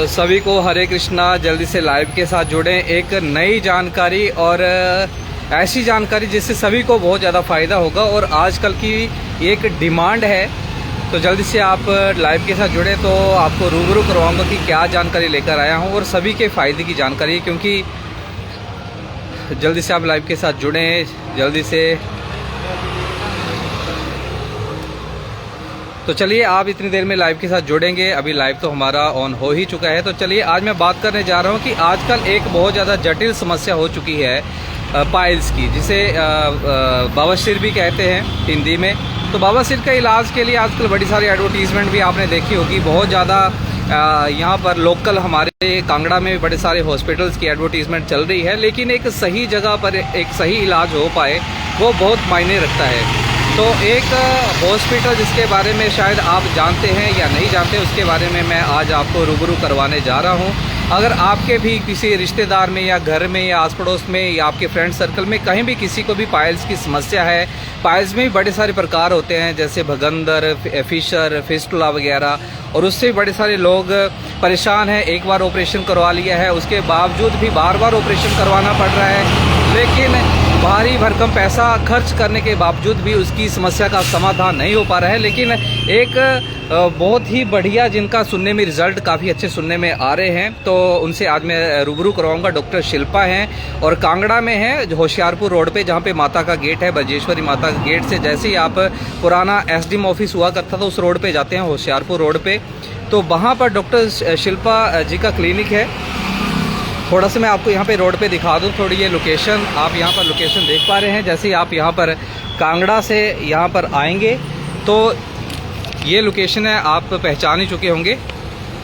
सभी को हरे कृष्णा। जल्दी से लाइव के साथ जुड़ें, एक नई जानकारी और ऐसी जानकारी जिससे सभी को बहुत ज़्यादा फ़ायदा होगा और आजकल की एक डिमांड है। तो जल्दी से आप लाइव के साथ जुड़े तो आपको रूबरू करवाऊंगा कि क्या जानकारी लेकर आया हूं और सभी के फ़ायदे की जानकारी, क्योंकि जल्दी से आप लाइव के साथ जुड़ें जल्दी से। तो चलिए, आप इतनी देर में लाइव के साथ जुड़ेंगे। अभी लाइव तो हमारा ऑन हो ही चुका है। तो चलिए, आज मैं बात करने जा रहा हूं कि आजकल एक बहुत ज़्यादा जटिल समस्या हो चुकी है पाइल्स की, जिसे बवासीर भी कहते हैं हिंदी में। तो बवासीर के इलाज के लिए आजकल बड़ी सारी एडवर्टीजमेंट भी आपने देखी होगी। बहुत ज़्यादा यहाँ पर लोकल हमारे कांगड़ा में बड़े सारे हॉस्पिटल्स की एडवर्टीजमेंट चल रही है, लेकिन एक सही जगह पर एक सही इलाज हो पाए वो बहुत मायने रखता है। तो एक हॉस्पिटल जिसके बारे में शायद आप जानते हैं या नहीं जानते, उसके बारे में मैं आज आपको रूबरू करवाने जा रहा हूं। अगर आपके भी किसी रिश्तेदार में या घर में या आस पड़ोस में या आपके फ्रेंड सर्कल में कहीं भी किसी को भी पाइल्स की समस्या है, पाइल्स में भी बड़े सारे प्रकार होते हैं जैसे भगंदर, फिशर, फिस्टुला वगैरह, और उससे बड़े सारे लोग परेशान हैं। एक बार ऑपरेशन करवा लिया है, उसके बावजूद भी बार बार ऑपरेशन करवाना पड़ रहा है, लेकिन भारी भरकम पैसा खर्च करने के बावजूद भी उसकी समस्या का समाधान नहीं हो पा रहा है। लेकिन एक बहुत ही बढ़िया जिनका सुनने में रिजल्ट काफ़ी अच्छे सुनने में आ रहे हैं, तो उनसे आज मैं रूबरू करवाऊंगा। डॉक्टर शिल्पा हैं और कांगड़ा में है, होशियारपुर रोड पे, जहाँ पे माता का गेट है, बजेश्वरी माता का गेट से जैसे ही आप पुराना एसडीएम ऑफिस हुआ करता था उस रोड पे जाते हैं, होशियारपुर रोड पे, तो वहाँ पर डॉक्टर शिल्पा जी का क्लिनिक है। थोड़ा सा मैं आपको यहाँ पे रोड पे दिखा दूँ थोड़ी ये लोकेशन। आप यहाँ पर लोकेशन देख पा रहे हैं। जैसे ही आप यहाँ पर कांगड़ा से यहाँ पर आएंगे तो ये लोकेशन है, आप पहचान ही चुके होंगे।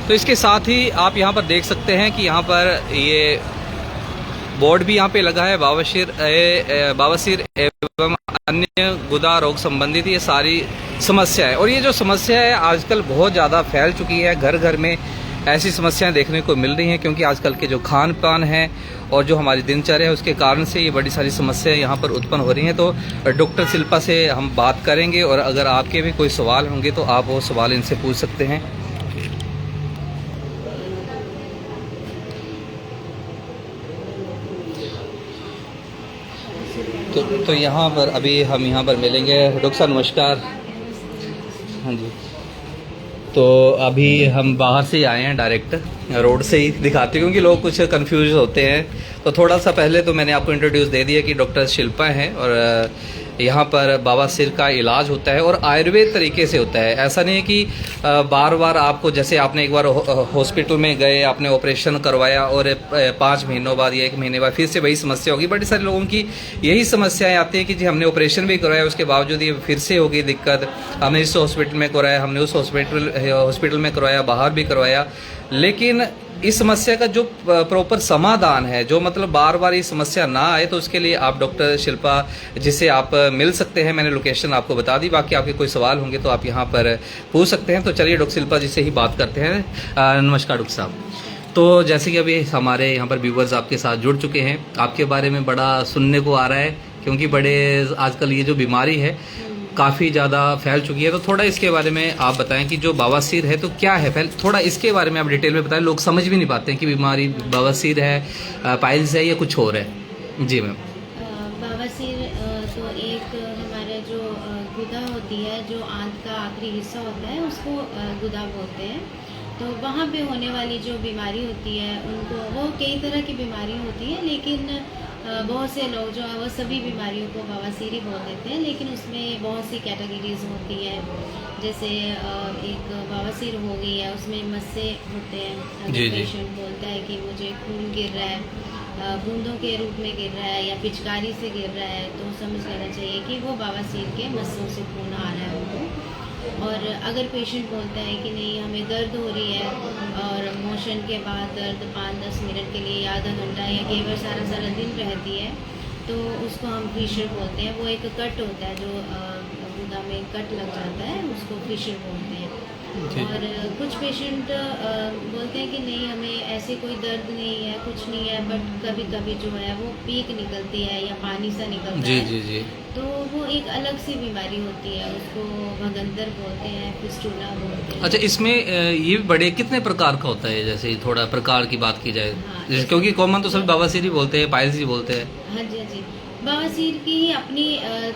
तो इसके साथ ही आप यहाँ पर देख सकते हैं कि यहाँ पर ये बोर्ड भी यहाँ पे लगा है, बवासीर एवं अन्य गुदा रोग संबंधित ये सारी समस्या है। और ये जो समस्या है आजकल बहुत ज़्यादा फैल चुकी है, घर घर में ऐसी समस्याएं देखने को मिल रही हैं, क्योंकि आजकल के जो खान पान है और जो हमारी दिनचर्या है उसके कारण से ये बड़ी सारी समस्याएं यहाँ पर उत्पन्न हो रही हैं। तो डॉक्टर शिल्पा से हम बात करेंगे और अगर आपके भी कोई सवाल होंगे तो आप वो सवाल इनसे पूछ सकते हैं। तो यहाँ पर अभी हम यहाँ पर मिलेंगे। डॉक्टर साहब नमस्कार। हाँ जी, तो अभी हम बाहर से ही आए हैं, डायरेक्ट रोड से ही दिखाते हैं क्योंकि लोग कुछ कंफ्यूज होते हैं। तो थोड़ा सा पहले तो मैंने आपको इंट्रोड्यूस दे दिया कि डॉक्टर शिल्पा हैं और यहाँ पर बवासीर का इलाज होता है और आयुर्वेद तरीके से होता है। ऐसा नहीं है कि बार बार आपको, जैसे आपने एक बार हॉस्पिटल में गए, आपने ऑपरेशन करवाया और 5 महीनों बाद या 1 महीने बाद फिर से वही समस्या होगी। बड़े सारे लोगों की यही समस्याएं आती हैं कि जी हमने ऑपरेशन भी करवाया, उसके बावजूद ये फिर से होगी दिक्कत। हमने इस हॉस्पिटल में करवाया, हमने उस हॉस्पिटल में करवाया, बाहर भी करवाया, लेकिन इस समस्या का जो प्रॉपर समाधान है, जो मतलब बार बार ये समस्या ना आए, तो उसके लिए आप डॉक्टर शिल्पा जिसे आप मिल सकते हैं। मैंने लोकेशन आपको बता दी, बाकी आपके कोई सवाल होंगे तो आप यहाँ पर पूछ सकते हैं। तो चलिए डॉक्टर शिल्पा जी से ही बात करते हैं। नमस्कार डॉक्टर साहब। तो जैसे कि अभी हमारे यहाँ पर व्यूवर्स आपके साथ जुड़ चुके हैं, आपके बारे में बड़ा सुनने को आ रहा है, क्योंकि बड़े आजकल ये जो बीमारी है काफ़ी ज़्यादा फैल चुकी है। तो थोड़ा इसके बारे में आप बताएं कि जो बवासीर है तो क्या है, पहले थोड़ा इसके बारे में आप डिटेल में बताएं। लोग समझ भी नहीं पाते हैं कि बीमारी बवासीर है, पाइल्स है या कुछ और है। जी मैम। बवासीर तो एक हमारा जो गुदा होती है, जो आंत का आखिरी हिस्सा होता है, उसको गुदा बोलते हैं। तो वहाँ पे होने वाली जो बीमारी होती है, उनको, वो कई तरह की बीमारी होती है, लेकिन बहुत से लोग जो है वो सभी बीमारियों को बवासीर ही बोल देते हैं, लेकिन उसमें बहुत सी कैटेगरीज होती है। जैसे एक बवासीर हो गई है, उसमें मस्से होते हैं। अगर पेशेंट बोलता है कि मुझे खून गिर रहा है, बूंदों के रूप में गिर रहा है या पिचकारी से गिर रहा है, तो समझ लेना चाहिए कि वो बवासीर के मस्सों से खून आ रहा है उनको। और अगर पेशेंट बोलता है कि नहीं हमें दर्द हो रही है और मोशन के बाद दर्द 5-10 मिनट के लिए या आधा घंटा या कई बार सारा दिन रहती है, तो उसको हम फिशर बोलते हैं। वो एक कट होता है जो गुदा में कट लग जाता है, उसको फिशर बोलते हैं। जी। और कुछ पेशेंट बोलते हैं कि नहीं हमें ऐसे कोई दर्द नहीं है, कुछ नहीं है, बट कभी कभी जो है वो पीक निकलती है या पानी सा निकलता जी है। जी जी। तो वो एक अलग सी बीमारी होती है, उसको भगंदर बोलते हैं, फिस्टुला बोलते हैं। अच्छा, इसमें ये बड़े कितने प्रकार का होता है, जैसे थोड़ा प्रकार की बात की जाए? हाँ, जैसे क्योंकि कॉमन तो सभी बवासीर ही बोलते हैं, पाइल्स ही बोलते हैं। हाँ जी, हाँ जी। बवासीर की ही अपनी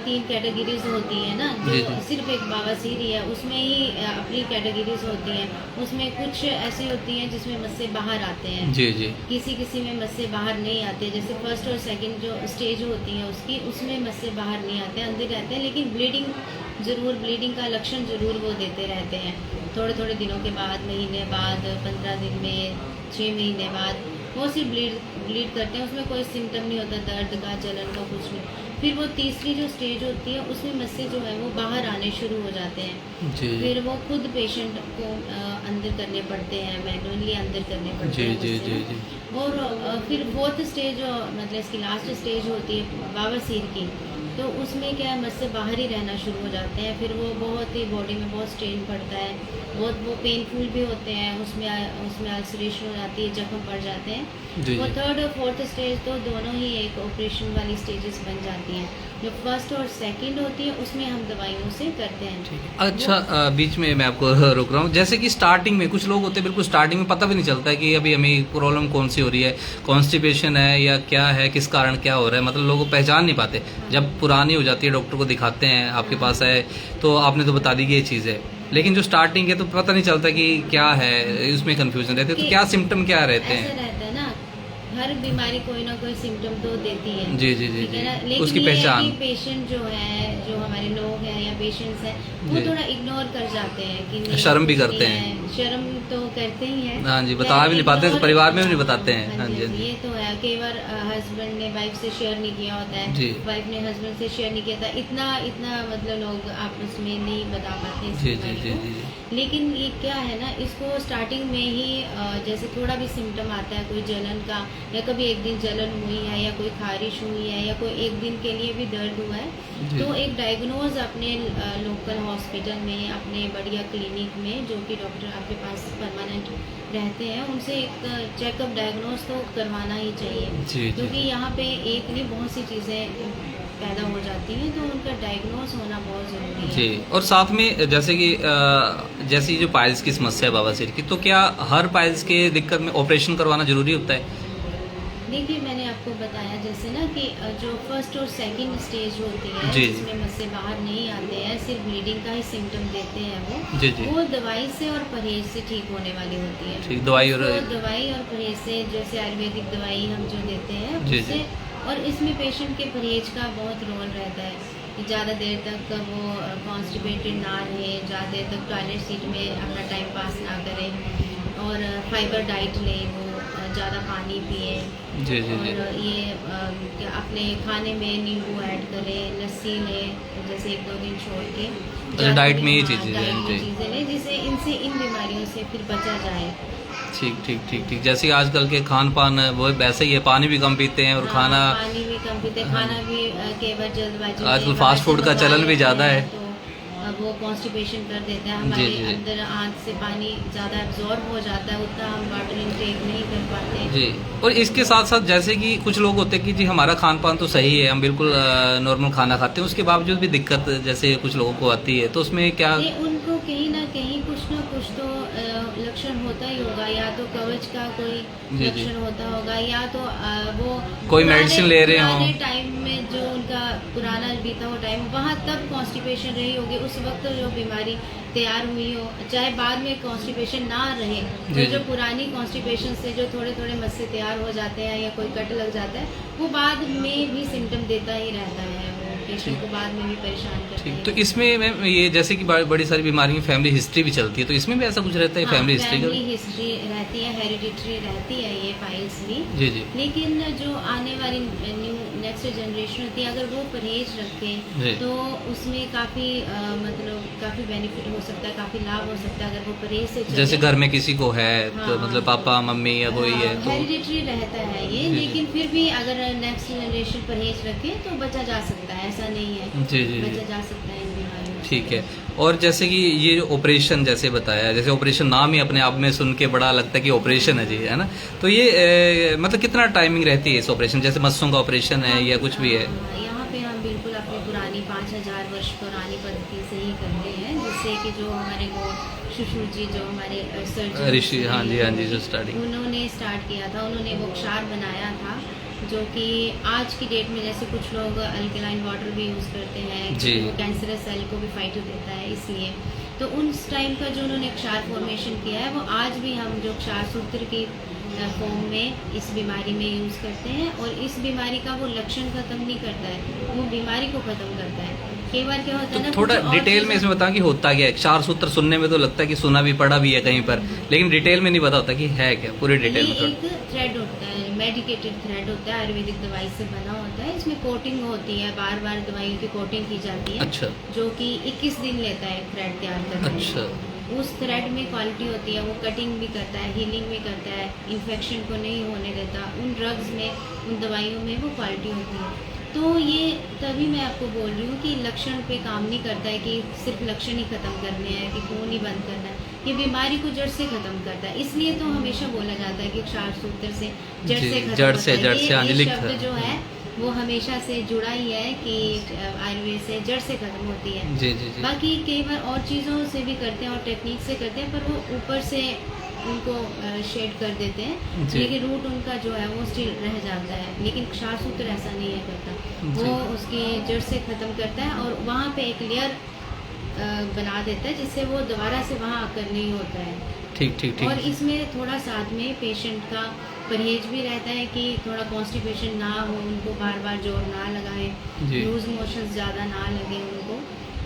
3 कैटेगरीज होती है ना, जो जी, जी। सिर्फ एक बवासीर ही है, उसमें ही अपनी कैटेगरीज होती हैं। उसमें कुछ ऐसी होती हैं जिसमें मस्से बाहर आते हैं, जी जी। किसी में मस्से बाहर नहीं आते। जैसे फर्स्ट और सेकंड जो स्टेज होती है उसकी, उसमें मस्से बाहर नहीं आते, अंदर रहते हैं, लेकिन ब्लीडिंग का लक्षण जरूर वो देते रहते हैं। थोड़े थोड़े दिनों के बाद, महीने बाद, 15 दिन में, 6 महीने बाद वो सिर्फ ब्लीड करते हैं। उसमें कोई सिम्टम नहीं होता दर्द का, जलन का, कुछ नहीं। फिर वो तीसरी जो स्टेज होती है उसमें मस्से जो है वो बाहर आने शुरू हो जाते हैं। जी फिर वो खुद पेशेंट को अंदर करने पड़ते हैं, मैनुअली अंदर करने पड़ते जी हैं जी मस्से जी ना। जी। और फिर फोर्थ स्टेज मतलब इसकी लास्ट स्टेज होती है बवासीर की, तो उसमें क्या है मस्से बाहर ही रहना शुरू हो जाते हैं। फिर वो बहुत ही बॉडी में बहुत स्ट्रेन पड़ता है, बहुत वो पेनफुल भी होते हैं, उसमें अल्सरेशन हो जाती है, जख्म पड़ जाते हैं। जी, वो जी। थर्ड और फोर्थ स्टेज तो दोनों ही एक ऑपरेशन वाली स्टेजेस बन जाती हैं। जो फर्स्ट और सेकंड होती है उसमें हम दवाइयों से करते हैं। अच्छा, बीच में मैं आपको रोक रहा हूँ। जैसे कि स्टार्टिंग में कुछ लोग होते हैं, बिल्कुल स्टार्टिंग में पता भी नहीं चलता है कि अभी हमें प्रॉब्लम कौन सी हो रही है, कॉन्स्टिपेशन है या क्या है, किस कारण क्या हो रहा है, मतलब लोग पहचान नहीं पाते। जब पुरानी हो जाती है, डॉक्टर को दिखाते हैं, आपके पास है, तो आपने तो बता दी कि ये चीज़ है, लेकिन जो स्टार्टिंग है तो पता नहीं चलता कि क्या है, उसमें कंफ्यूजन रहती है। तो क्या सिम्टम क्या रहते ऐसा हैं? रहता है ना, हर बीमारी कोई ना कोई सिम्टम तो देती है। जी जी जी ठीक है ना, जी। लेकिन उसकी ये है पहचान। कि पेशेंट जो है, जो हमारे लोग हैं या पेशेंट्स हैं, वो जी। थोड़ा इग्नोर कर जाते हैं कि नहीं, शर्म भी कुछ करते नहीं हैं। है। शर्म तो करते ही हैं। हाँ जी, बता भी नहीं पाते, ignore- परिवार में भी नहीं हाँ, बताते हैं। हाँ जी, हाँ जी। ये तो है। कई बार हस्बैंड ने वाइफ से शेयर नहीं किया होता है, जी। वाइफ ने हस्बैंड से शेयर नहीं किया था, इतना मतलब लोग आपस में नहीं बता पाते इस जी जी बीमारी जी को। जी। लेकिन ये क्या है ना, इसको स्टार्टिंग में ही जैसे थोड़ा भी सिम्टम आता है, कोई जलन का, या कभी एक दिन जलन हुई है, या कोई खारिश हुई है, या कोई एक दिन के लिए भी दर्द हुआ है, जी। तो एक डायग्नोज अपने लोकल हॉस्पिटल में, अपने बढ़िया क्लिनिक में, जो कि डॉक्टर आपके पास परमानेंट रहते हैं, उनसे एक चेकअप डायग्नोज तो करवाना ही चाहिए। जी, जी, क्योंकि जी। यहाँ पे एक नहीं बहुत सी चीज़ें पैदा हो जाती हैं, तो उनका डायग्नोज होना बहुत ज़रूरी है। जी, और साथ में जैसे कि जैसे जो पाइल्स की समस्या है बवासीर की, तो क्या हर पाइल्स के दिक्कत में ऑपरेशन करवाना जरूरी होता है? देखिए, मैंने आपको बताया जैसे ना कि जो फर्स्ट और सेकंड स्टेज होती है, जी। जिसमें मस्से बाहर नहीं आते हैं, सिर्फ ब्लीडिंग का ही सिम्टम देते हैं जी, जी। वो दवाई से और परहेज से ठीक होने वाली होती है। ठीक, दवाई और तो दवाई और परहेज से, जैसे आयुर्वेदिक दवाई हम जो देते हैं जी, उससे, और इसमें पेशेंट के परहेज का बहुत रोल रहता है कि ज़्यादा देर तक वो कॉन्स्टिपेटेड ना रहे, ज़्यादा देर तक टॉयलेट सीट में अपना टाइम पास ना करें, और फाइबर डाइट लें, वो ज़्यादा पानी पिए, जी जी जी। और ये क्या अपने खाने में नींबू ऐड करें, लस्सी लें, जैसे 1-2 दिन छोड़ के। अच्छा, डाइट में ये हाँ, चीज़ें डाइट हैं, में जी। चीज़ें लें, जिससे इन बीमारियों से फिर बचा जाए। ठीक ठीक ठीक ठीक। जैसे कि आजकल के खान पान है वो वैसे ही है, पानी भी कम पीते हैं और हाँ, खाना, पानी भी कम पीते, खाना भी कई बार जल्दबाजी में आजकल बाहर फास्ट से फूड का मंगा चलन भी लेते ज़्यादा हैं, है। तो वो कॉन्स्टिपेशन कर देता है, जी, हमारे जी। अंदर आंत से पानी ज़्यादा एब्जॉर्ब हो जाता है, उतना हम वाटर इनटेक नहीं कर पाते। जी। और इसके साथ साथ जैसे कि कुछ लोग होते हैं कि जी हमारा खान पान तो सही है, हम बिल्कुल नॉर्मल खाना खाते हैं, उसके बावजूद भी दिक्कत जैसे कुछ लोगों को आती है, तो उसमें क्या? ये उनको कहीं ना कुछ तो लक्षण होता ही होगा, या तो कवच का कोई जी, लक्षण होता होगा, या तो वो कोई मेडिसिन ले रहे हों। पुराने टाइम में जो उनका पुराना बीता हुआ टाइम, वहाँ तब कॉन्स्टिपेशन रही होगी, उस वक्त जो बीमारी तैयार हुई हो, चाहे बाद में कॉन्स्टिपेशन ना रहे, जी, तो जो जी। पुरानी कॉन्स्टिपेशन से जो थोड़े थोड़े मस्से तैयार हो जाते हैं, या कोई कट लग जाता है, वो बाद में भी सिम्टम देता ही रहता है, वो पेशेंट को बाद में भी परेशान करता ठीक, है। तो इसमें मैम ये जैसे कि बड़ी सारी बीमारी में फैमिली हिस्ट्री भी चलती है, तो इसमें भी ऐसा कुछ रहता है? फैमिली हिस्ट्री का? फैमिली हिस्ट्री रहती है, हेरिडिटरी रहती है ये फाइल्स भी। जी जी लेकिन जो आने वाली नेक्स्ट जनरेशन होती है, अगर वो परहेज जी। रखे तो उसमें काफ़ी मतलब काफ़ी बेनिफिट हो सकता है, काफ़ी लाभ हो सकता है, अगर वो परहेज से चले। जैसे घर में किसी को है तो हाँ। मतलब पापा मम्मी या कोई है तो? हेरिडिटरी रहता है ये, जी, जी। लेकिन फिर भी अगर नेक्स्ट जनरेशन परहेज रखे तो बचा जा सकता है, ऐसा नहीं है, जी जी जी। बचा जा सकता है इन बीमारियों से। ठीक है। और जैसे कि ये जो ऑपरेशन जैसे बताया, जैसे ऑपरेशन नाम ही अपने आप में सुन के बड़ा लगता है कि ऑपरेशन है जी, है ना? तो ये मतलब कितना टाइमिंग रहती है इस ऑपरेशन, जैसे मस्सों का ऑपरेशन है या कुछ भी है? यहाँ पे हम बिल्कुल अपनी पुरानी 5000 वर्ष पुरानी पद्धति से ही करते हैं, जिससे कि जो हमारे वो शुश्रूत जी जो हमारे सर्जन ऋषि, हाँ जी जो स्टार्टिंग उन्होंने स्टार्ट किया था, उन्होंने वो क्षार बनाया था, जो कि आज की डेट में जैसे कुछ लोग अल्कलाइन वाटर भी यूज़ करते हैं जी, वो कैंसरस सेल को भी फाइट देता है, इसलिए तो उस टाइम का जो उन्होंने क्षार फॉर्मेशन किया है वो आज भी हम जो क्षार सूत्र की फॉर्म में इस बीमारी में यूज़ करते हैं। और इस बीमारी का वो लक्षण खत्म नहीं करता है, वो बीमारी को ख़त्म करता है। कई बार क्या होता है ना, थोड़ा डिटेल में इसमें बताऊं कि होता क्या है। क्षार सूत्र सुनने में तो लगता है कि सुना भी पढ़ा भी है कहीं पर, लेकिन डिटेल में नहीं पता होता कि है क्या, पूरी डिटेल में। एक थ्रेड होता है, मेडिकेटेड थ्रेड होता है, आयुर्वेदिक दवाई से बना होता है, इसमें कोटिंग होती है, बार बार दवाइयों की कोटिंग की जाती है। अच्छा। जो कि 21 दिन लेता है थ्रेड तैयार करने में। अच्छा। उस थ्रेड में क्वालिटी होती है, वो कटिंग भी करता है, हीलिंग भी करता है, इन्फेक्शन को नहीं होने देता। उन ड्रग्स में, उन दवाइयों में वो क्वालिटी होती है। तो ये तभी मैं आपको बोल रही हूँ कि लक्षण पे काम नहीं करता है कि सिर्फ लक्षण ही ख़त्म करने हैं, कि खून ही बंद करना है। ये बीमारी को जड़ से ख़त्म करता है, इसलिए तो हमेशा बोला जाता है कि क्षार सूत्र से जड़ से खत्म जड़ से ये शब्द जो है वो हमेशा से जुड़ा ही है कि आयुर्वेद से जड़ से खत्म होती है। जी। बाकी कई बार और चीज़ों से भी करते हैं और टेक्निक से करते हैं, पर वो ऊपर से उनको शेड कर देते हैं, लेकिन रूट उनका जो है वो स्टिल रह जाता है। लेकिन क्षार सूत्र ऐसा नहीं है करता, वो उसकी जड़ से ख़त्म करता है और वहाँ पे एक लेयर बना देता है, जिससे वो दोबारा से वहाँ आकर नहीं होता है। ठीक। और इसमें थोड़ा साथ में पेशेंट का परहेज भी रहता है कि थोड़ा कॉन्स्टिपेशन ना हो, उनको बार बार जोर ना लगाएं, लूज मोशंस ज़्यादा ना लगे उनको,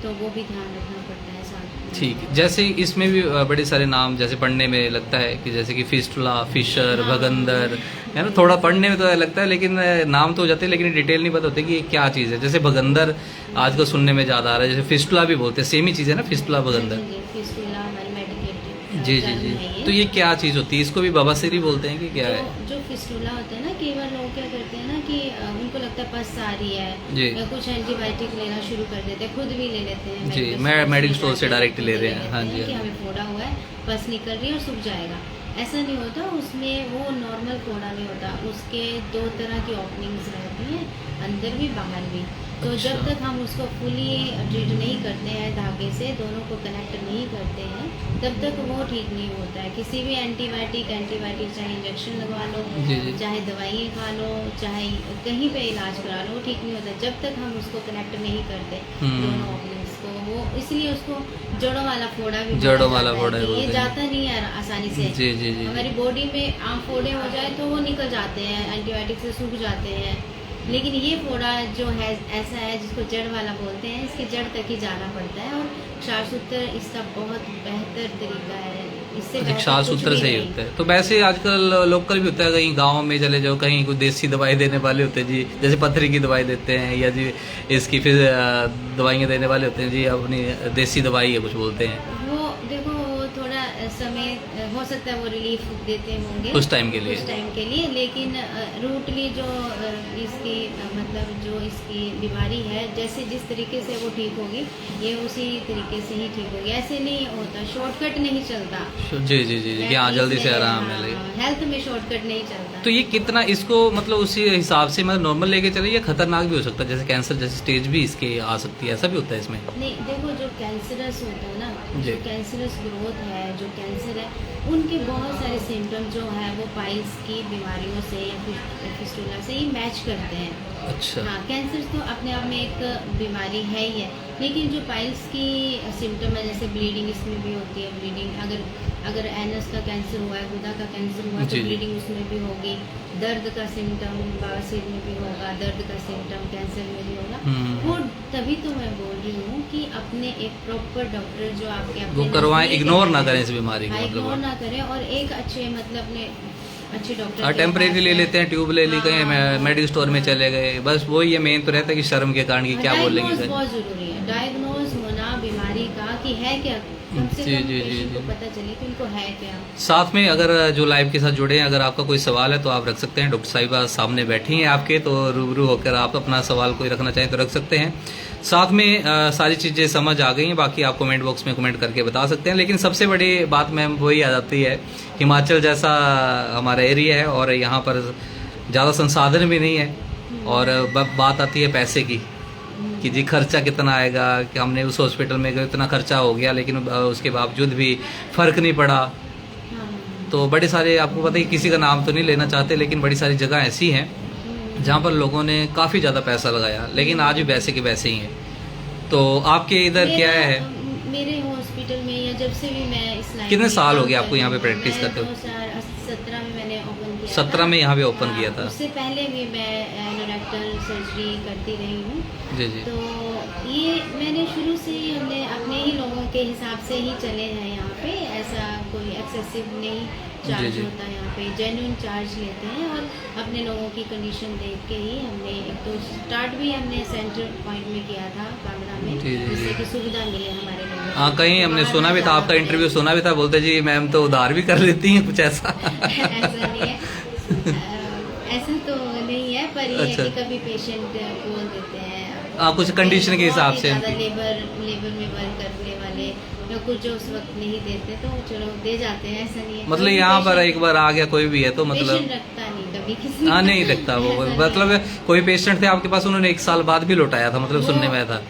तो वो भी ध्यान रखना पड़ता है साथ में। ठीक। जैसे इसमें भी बड़े सारे नाम जैसे पढ़ने में लगता है कि जैसे कि फिस्टुला, फिशर, भगंदर, है ना? थोड़ा पढ़ने में तो लगता है, लेकिन नाम तो हो जाते हैं, लेकिन डिटेल नहीं पता होती कि ये क्या चीज़ है। जैसे भगंदर आज को सुनने में ज़्यादा आ रहा है, जैसे फिस्टुला भी बोलते हैं, सेम ही चीज़ है ना, फिस्टुला भगंदर। फिस्टुला हमारी मेडिकेटेड जी। तो ये क्या चीज़ होती है? इसको भी बवासीर ही बोलते हैं कि क्या है? जो फिस्टुला होता है ना, कई बार लोग क्या करते हैं ना कि उनको लगता है पस आ रही है, या कुछ एंटीबायोटिक लेना शुरू कर देते हैं, खुद भी ले लेते हैं जी, मैं मेडिकल स्टोर से डायरेक्ट ले रहे हैं। हाँ जी, कि हमें फोड़ा हुआ है, पस निकल रही है और सूख जाएगा। ऐसा नहीं होता, उसमें वो नॉर्मल फोड़ा नहीं होता, उसके 2 तरह की ओपनिंग्स रहती हैं, अंदर भी बाहर भी। तो जब तक हम उसको फुली ट्रीट नहीं करते हैं, धागे से दोनों को कनेक्ट नहीं करते हैं, तब तक वो ठीक नहीं होता है। किसी भी एंटीबायोटिक चाहे इंजेक्शन लगवा लो, चाहे दवाइयाँ खा लो, चाहे कहीं पे इलाज करा लो, वो ठीक नहीं होता जब तक हम उसको कनेक्ट नहीं करते दोनों ओपनिंग्स को। वो इसलिए उसको जड़ों वाला फोड़ा भी ये जाता नहीं है आसानी से। जी। हमारी बॉडी में आम फोड़े हो जाए तो वो निकल जाते हैं, एंटीबायोटिक से सूख जाते हैं, लेकिन ये फोड़ा जो है ऐसा है जिसको जड़ वाला बोलते हैं, इसकी जड़ तक ही जाना पड़ता है। और क्षार सूत्र इसका बहुत बेहतर तरीका है, इससे क्षार सूत्र से ही होता है। तो वैसे आजकल लोकल भी होता है, कहीं गांव में चले जाओ, कहीं कोई देसी दवाई देने वाले होते हैं जी, जैसे पत्थरी की दवाई देते हैं, या जी इसकी फिर दवाइयाँ देने वाले होते हैं जी, अपनी देसी दवाई है कुछ बोलते हैं। वो देखो थोड़ा समय हो सकता है वो रिलीफ देते होंगे उस टाइम के लिए, लेकिन रूटली जो इसकी मतलब जो इसकी बीमारी है, जैसे जिस तरीके से वो ठीक होगी, ये उसी तरीके से ही ठीक होगी। ऐसे नहीं होता, शॉर्टकट नहीं चलता। जी हाँ, जल्दी से आराम मिले। हेल्थ में शॉर्टकट नहीं चलता। तो ये कितना इसको मतलब उसी हिसाब से मतलब नॉर्मल लेके चले, या खतरनाक भी हो सकता है, जैसे कैंसर जैसे स्टेज भी इसके आ सकती है, ऐसा भी होता है इसमें? नहीं, देखो जो कैंसरस होता है ना, जो कैंसरस ग्रोथ है, जो कैंसर है, उनके बहुत सारे सिम्टम जो है वो पाइल्स की बीमारियों से या फिर फिस्टुला से ही मैच करते हैं। अच्छा। हाँ, कैंसर तो अपने आप में एक बीमारी है ही है, लेकिन जो पाइल्स की सिम्टम है, जैसे ब्लीडिंग इसमें भी होती है। ब्लीडिंग अगर एनस का कैंसर हुआ है, गुदा का कैंसर हुआ तो ब्लीडिंग उसमें भी होगी। दर्द का सिम्टम बवासीर में भी होगा, दर्द का सिम्टम कैंसर में भी होगा। वो तभी तो मैं बोल रही हूँ कि अपने एक प्रॉपर डॉक्टर जो आपके वो करवाएं, इग्नोर ना करें इस बीमारी को, इग्नोर ना करें, और एक अच्छे मतलब अपने अच्छे डॉक्टर टेम्परेरी ले लेते हैं, ट्यूब ले ली, कहीं मेडिकल स्टोर में चले गए, बस वही है मेन तो रहता है कि शर्म के कारण की क्या बोलेंगे। बहुत जरूरी है डायग्नोज होना बीमारी का कि है क्या, कम से कम पेशेंट को पता चले कि उनको है क्या। साथ में अगर जो लाइव के साथ जुड़े हैं, अगर आपका कोई सवाल है तो आप रख सकते हैं। डॉक्टर साहिबा सामने बैठी हैं आपके, तो रूबरू होकर आप अपना सवाल कोई रखना चाहें तो रख सकते हैं। साथ में सारी चीज़ें समझ आ गई हैं। बाकी आप कमेंट बॉक्स में कमेंट करके बता सकते हैं। लेकिन सबसे बड़ी बात मैम वही आ जाती है, हिमाचल जैसा हमारा एरिया है और यहाँ पर ज़्यादा संसाधन भी नहीं है, और बात आती है पैसे की कि जी खर्चा कितना आएगा, कि हमने उस हॉस्पिटल में गए इतना खर्चा हो गया लेकिन उसके बावजूद भी फ़र्क नहीं पड़ा। तो बड़े सारे, आपको पता है कि किसी का नाम तो नहीं लेना चाहते, लेकिन बड़ी सारी जगह ऐसी हैं जहाँ पर लोगों ने काफ़ी ज़्यादा पैसा लगाया लेकिन आज भी वैसे के वैसे ही हैं। तो आपके इधर क्या है? मेरे हॉस्पिटल में या जब से भी मैं इस लाइन कितने में साल हो काम गए आपको कर यहाँ पे रही हूँ, प्रैक्टिस करते हो? 2017 में मैंने ओपन किया 17 में यहाँ पे ओपन किया था। उससे पहले भी मैं एनोरेक्टल सर्जरी करती रही हूँ। जी जी। तो ये मैंने शुरू से ही, हमने अपने ही लोगों के हिसाब से ही चले हैं यहाँ पे, ऐसा कोई एक्सेसिव नहीं चार्ज जी। होता है यहाँ पे, जेन्युइन चार्ज लेते हैं और अपने लोगों की कंडीशन देख के ही हमने एक तो स्टार्ट भी हमने सेंटर पॉइंट में किया था कांगड़ा में, जी, जी, जिससे जी। कि सुविधा मिले हमारे लोगों को। हाँ, कहीं हमने सुना भी था, आपका इंटरव्यू सुना भी था, बोलते जी मैम तो उधार भी कर लेती हैं कुछ ऐसा। ऐसा नहीं है, ऐसा तो नहीं है, पर ये अच्छा। है कि कभी पेशेंट बोल देते हैं कुछ कंडीशन के हिसाब से ज़्यादा लेबर में वर्क करने वाले या कुछ जो उस वक्त नहीं देते तो चलो दे जाते हैं, ऐसा नहीं है। मतलब कोई यहाँ पर patient- एक बार आ गया कोई भी है तो मतलब patient रखता नहीं कभी किसी हाँ का। नहीं रखता वो, ऐसा नहीं मतलब है। कोई पेशेंट थे आपके पास, उन्होंने 1 साल बाद भी लौटाया था, मतलब वो- सुनने में था।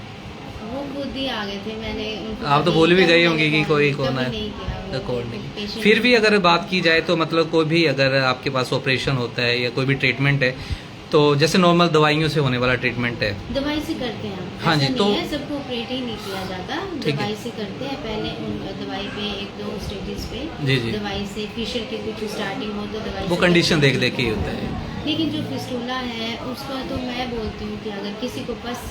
वो खुद ही आ गए थे, मैंने उनको आप तो कभी- बोल भी कभी गई मैंने होंगी कि call- कोई कौन कभी है, नहीं किया वो, कौन नहीं। patient- फिर भी अगर बात की जाए तो मतलब कोई भी अगर आपके पास ऑपरेशन होता है या कोई भी ट्रीटमेंट है तो जैसे नॉर्मल दवाइयों से होने वाला ट्रीटमेंट है। दवाई से करते हैं हम। हाँ जी, ऐसा तो- नहीं है, सबको ऑपरेट ही नहीं किया जाता, ठीक है। दवाई से करते हैं। पहले उन दवाई पे 1-2 स्टेजेस पे जी जी। दवाई से, फिशर की कुछ स्टार्टिंग हो तो दवाई वो से कंडीशन करते देख हैं। देख के ही होता है। लेकिन जो फिस्टूला है उसका तो मैं बोलती हूँ कि अगर किसी को पस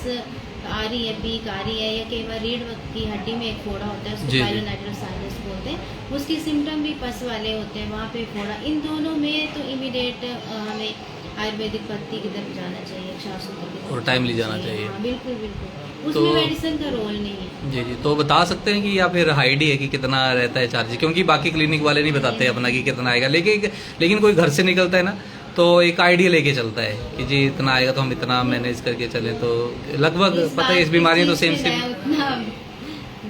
आ रही है, पीक आ रही है, या कई बार रीढ़ की हड्डी में एक फोड़ा होता है, उसको जी, जी। पाइलोनेफ्राइटिस साइनस बोलते हैं, उसके सिम्टम भी पस वाले होते हैं, वहाँ पे फोड़ा। इन दोनों में तो इमीडिएट हमें आयुर्वेदिक पत्ती की तरफ जाना चाहिए, क्षारसूत्र की तरफ और timely जाना चाहिए। हाँ, बिल्कुल बिल्कुल, तो- उसमें मेडिसिन का रोल नहीं है। जी जी। तो बता सकते हैं कि या फिर हाइडी है कि कितना रहता है चार्ज, क्योंकि बाकी क्लिनिक वाले नहीं बताते अपना कि कितना आएगा, लेकिन कोई घर से निकलता है ना तो एक आइडिया लेके चलता है कि जी इतना आएगा तो हम इतना मैनेज करके चले, तो लगभग पता है इस बीमारी तो सेम मैं उतना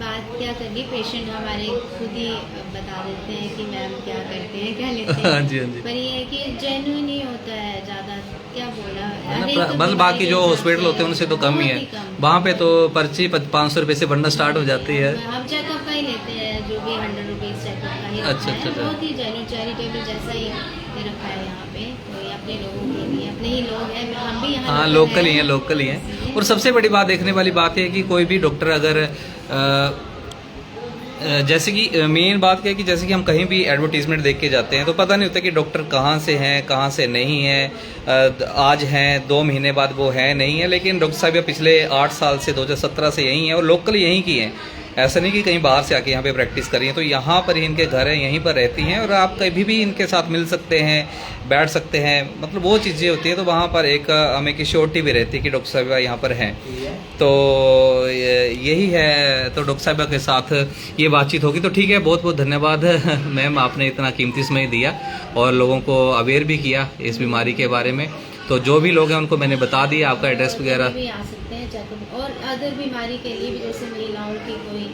बात क्या करनी, पेशेंट हमारे खुद ही बता देते हैं कि मैम क्या करते हैं, क्या लेते हैं। हाँ जी, हाँ जी। पर ये है कि जेन्युइन ही होता है, ज़्यादा क्या बोला है हर एक ना, तो मतलब बाकी जो बीमारी हॉस्पिटल के होते हैं उनसे तो कम ही है, बहुत कम। वहाँ पे तो पर्ची 500 रुपये से बनना स्टार्ट हो जाती है। हम चेकअप का ही लेते हैं, जो भी 100 रुपीज़ चेकअप का ही अच्छा, रखा है, अच्छा, अच्छा। बहुत ही जेन्युइन चैरिटेबल जैसा ही रखा है यहाँ पे, कोई अपने लोगों के लिए, अपने ही लोग हैं, हम भी यहाँ हाँ लोकल ही है, लोकल ही है। और सबसे बड़ी बात देखने वाली बात है कि कोई भी डॉक्टर अगर जैसे कि मेन बात क्या है कि जैसे कि हम कहीं भी एडवर्टीजमेंट देख के जाते हैं तो पता नहीं होता कि डॉक्टर कहाँ से हैं कहाँ से नहीं है, आज हैं 2 महीने बाद वो है नहीं है, लेकिन डॉक्टर साहब पिछले 8 साल से 2017 से यहीं हैं और लोकल यहीं की हैं, ऐसा नहीं कि कहीं बाहर से आके यहाँ पे प्रैक्टिस करी है। तो यहाँ पर ही इनके घर हैं, यहीं पर रहती हैं और आप कभी भी इनके साथ मिल सकते हैं, बैठ सकते हैं, मतलब वो चीज़ें होती हैं। तो वहाँ पर एक हमें की श्योरिटी भी रहती है कि डॉक्टर साहब यहाँ पर हैं। तो यही है, तो डॉक्टर साहब के साथ ये बातचीत होगी। तो ठीक है, बहुत बहुत धन्यवाद मैम, आपने इतना कीमती समय दिया और लोगों को अवेयर भी किया इस बीमारी के बारे में। तो जो भी लोग हैं उनको मैंने बता दिया, आपका एड्रेस वगैरह भी आ सकते हैं चेकअप, और अदर बीमारी के लिए भी, जैसे महिलाओं की कोई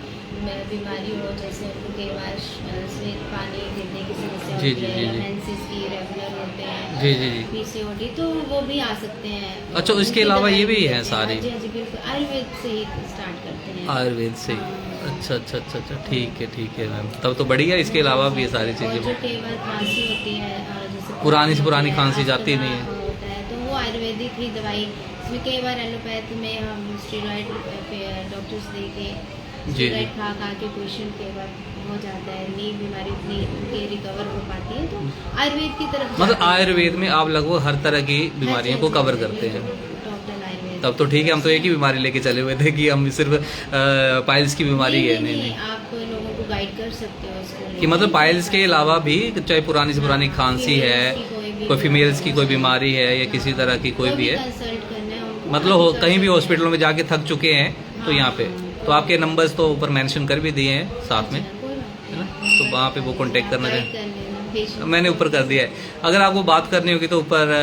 बीमारी हो, जैसे उनको कई बार श्वेत पानी गिरने की समस्या जी, होती जी, है, जी, या जी। मेंसेस की रेगुलर होते हैं, जी जी जी। पीसीओडी, तो वो भी आ सकते हैं। अच्छा, इसके उनकी अलावा दवाई ये भी देते है हैं। सारी? जी हाँ जी, बिल्कुल आयुर्वेद से ही स्टार्ट करते हैं। आयुर्वेद से? हाँ। अच्छा अच्छा अच्छा अच्छा, ठीक है मैम, तब तो बढ़िया। इसके अलावा भी ये सारी और जो चीज़ें, कई बार खांसी होती है, जैसे पुरानी से पुरानी होती है, खांसी जाती अस्थमा नहीं है। होता है, तो वो आयुर्वेदिक ही दवाई, इसमें कई बार एलोपैथ में हम स्टेरॉइड डॉक्टर्स दे के जी। स्टेरॉइड खा खा के पेशेंट कई बार हो जाता है, नहीं बीमारी उतनी उनके रिकवर हो पाती है, तो आयुर्वेद की तरफ मतलब जाते हैं। आयुर्वेद में आप लगभग हर तरह की बीमारियों को कवर करते हैं। टोटल आयुर्वेद। तब तो ठीक है, हम तो एक ही बीमारी लेके चले हुए थे कि हम सिर्फ पाइल्स की बीमारी है। नहीं नहीं, आप लोगों को गाइड कर सकते हो इसको कि मतलब पाइल्स के अलावा भी चाहे पुरानी से पुरानी खांसी है, कोई फीमेल्स की कोई बीमारी है या किसी तरह की कोई भी है, कंसल्ट करना है उनको, मतलब कहीं भी हॉस्पिटलों में जाके थक चुके हैं तो यहाँ पे, तो आपके नंबर्स तो ऊपर मेंशन कर भी दिए हैं साथ में, है ना, तो वहाँ पे वो कांटेक्ट करना चाहिए। मैंने ऊपर कर दिया है, अगर आपको बात करनी होगी तो ऊपर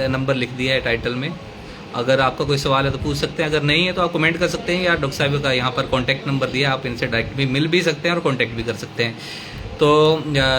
नंबर लिख दिया है टाइटल में, अगर आपका कोई सवाल है तो पूछ सकते हैं, अगर नहीं है तो आप कमेंट कर सकते हैं, या डॉक्टर साहब का यहाँ पर कॉन्टैक्ट नंबर दिया है, आप इनसे डायरेक्ट भी मिल भी सकते हैं और कॉन्टैक्ट भी कर सकते हैं। तो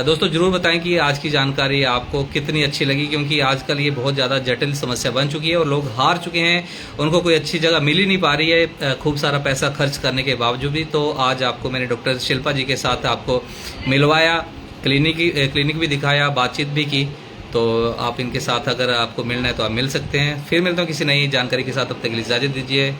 दोस्तों ज़रूर बताएं कि आज की जानकारी आपको कितनी अच्छी लगी, क्योंकि आजकल ये बहुत ज़्यादा जटिल समस्या बन चुकी है और लोग हार चुके हैं, उनको कोई अच्छी जगह मिल ही नहीं पा रही है खूब सारा पैसा खर्च करने के बावजूद भी। तो आज आपको मैंने डॉक्टर शिल्पा जी के साथ आपको मिलवाया, क्लिनिक भी दिखाया, बातचीत भी की। तो आप इनके साथ अगर आपको मिलना है तो आप मिल सकते हैं। फिर मिलता हूँ किसी नई जानकारी के साथ, तब तक के लिए इजाज़त दीजिए।